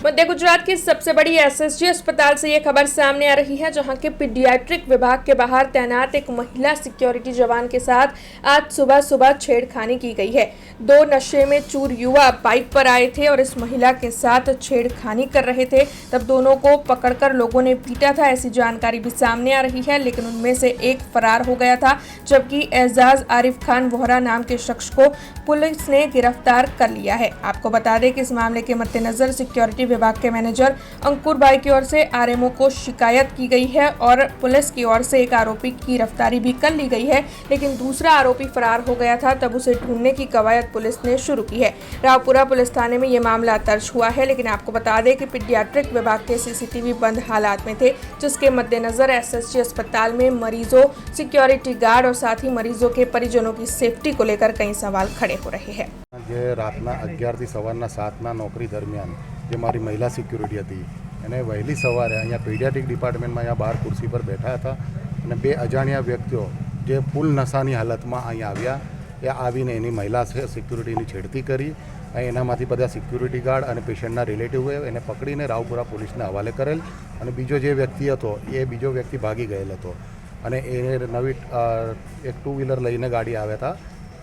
मध्य गुजरात की सबसे बड़ी एसएसजी अस्पताल से ये खबर सामने आ रही है, जहां के पीडियाट्रिक विभाग के बाहर तैनात एक महिला सिक्योरिटी जवान के साथ आज सुबह सुबह छेड़खानी की गई है। दो नशे में चूर युवा बाइक पर आए थे और इस महिला के साथ छेड़खानी कर रहे थे। तब दोनों को पकड़कर लोगों ने पीटा था, ऐसी जानकारी भी सामने आ रही है। लेकिन उनमें से एक फरार हो गया था, जबकि एजाज आरिफ खान वोहरा नाम के शख्स को पुलिस ने गिरफ्तार कर लिया है। आपको बता दें कि इस मामले के मद्देनजर सिक्योरिटी विभाग के मैनेजर अंकुर भाई की ओर से आरएमओ को शिकायत की गई है और पुलिस की ओर से एक आरोपी की गिरफ्तारी भी कर ली गई है। लेकिन दूसरा आरोपी फरार हो गया था, तब उसे ढूंढने की कवायद पुलिस ने शुरू की है। रावपुरा पुलिस थाने में ये मामला दर्ज हुआ है। लेकिन आपको बता दें कि पीडियाट्रिक विभाग के सीसीटीवी बंद हालात में थे, जिसके मद्देनजर एसएसजी अस्पताल में मरीजों, सिक्योरिटी गार्ड और साथ ही मरीजों के परिजनों की सेफ्टी को लेकर कई सवाल खड़े हो रहे हैं। जे रातना 11 થી સવારના 7 નોકરી દરમિયાન જે મારી મહિલા સિક્યુરિટી હતી એને વહેલી સવારે અહીંયા પીડિયાટ્રિક ડિપાર્ટમેન્ટમાં અહીંયા બહાર ખુરશી પર બેઠા હતા અને બે અજાણ્યા વ્યક્તિઓ જે ફૂલ નશાની હાલતમાં અહીંયા આવ્યા એ આવીને એની મહિલા સિક્યુરિટીની છેડતી કરી અને એનામાંથી બધા સિક્યુરિટી ગાર્ડ અને પેશન્ટના રિલેટિવ એને પકડીને રાવપુરા પોલીસને હવાલે કરેલ અને બીજો જે વ્યક્તિ હતો એ બીજો વ્યક્તિ ભાગી ગયેલ હતો અને એ નવી એક 2 વ્હીલર લઈને ગાડી આવ્યા હતા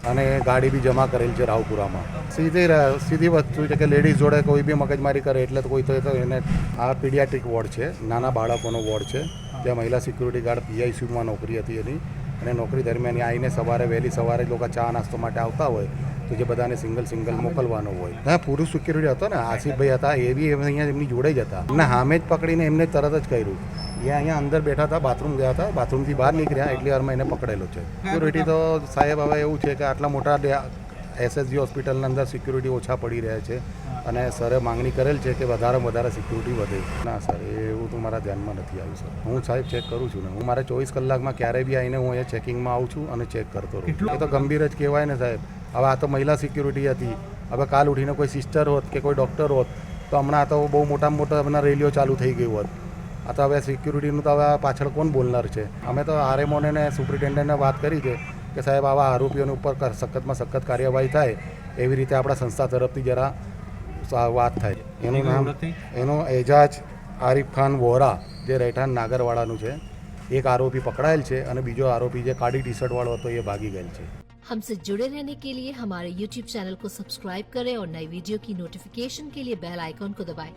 અને ગાડી બી જમા કરેલ છે રાવપુરામાં। સીધી વસ્તુ છે કે લેડીઝ જોડે કોઈ બી મગજમારી કરે એટલે તો કોઈ તો એને આ પીડિયાટ્રિક વોર્ડ છે, નાના બાળકોનો વોર્ડ છે, ત્યાં મહિલા સિક્યુરિટી ગાર્ડ પીઆઈસીયુમાં નોકરી હતી એની અને નોકરી દરમિયાન આવીને સવારે વહેલી સવારે લોકો ચા નાસ્તો માટે આવતા હોય તો જે બધાને સિંગલ મોકલવાનો હોય ત્યાં પુરુષ સિક્યુરિટી હતો ને આસિફભાઈ હતા એ બી અહીંયા એમની જોડે જ હતા એમને સામે જ પકડીને એમને તરત જ કર્યું। એ અહીંયા અંદર બેઠા હતા, બાથરૂમ ગયા હતા, બાથરૂમથી બહાર નીકળ્યા એટલી વારમાં એને પકડેલો છે। સિક્યુરિટી તો સાહેબ હવે એવું છે કે આટલા મોટા એસએસજી હોસ્પિટલના અંદર સિક્યુરિટી ઓછા પડી રહ્યા છે અને સરે માંગણી કરેલ છે કે વધારે સિક્યુરિટી વધે। ના સર એવું તો મારા ધ્યાનમાં નથી આવ્યું સર। હું સાહેબ ચેક કરું છું ને, હું મારે 24 કલાકમાં ક્યારેય બી આવીને હું અહીંયા ચેકિંગમાં આવું છું અને ચેક કરતો રહું। એ તો ગંભીર જ કહેવાય ને સાહેબ। હવે આ તો મહિલા સિક્યુરિટી હતી, હવે કાલ ઉઠીને કોઈ સિસ્ટર હોત કે કોઈ ડૉક્ટર હોત તો હમણાં આ તો બહુ મોટામાં મોટા હમણાં રેલીઓ ચાલુ થઈ ગઈ હોત। આ તો હવે સિક્યુરિટીનું તો હવે પાછળ કોણ બોલનાર છે? અમે તો આરએમઓને ને સુપ્રિન્ટેન્ડન્ટને વાત કરી છે કે સાહેબ આવા આરોપીઓની ઉપર સખતમાં સખત કાર્યવાહી થાય એવી રીતે આપણા સંસ્થા તરફથી જરા વાત થાય। એનું એજાજ આરિફ ખાન વોહરા જે રહેઠાણ નાગરવાડાનું છે, એક આરોપી પકડાયેલ છે અને બીજો આરોપી જે કાળી ટી શર્ટવાળો હતો એ ભાગી ગયેલ છે। हमसे जुड़े रहने के लिए हमारे YouTube चैनल को सब्सक्राइब करें और नई वीडियो की नोटिफिकेशन के लिए बेल आइकॉन को दबाएं।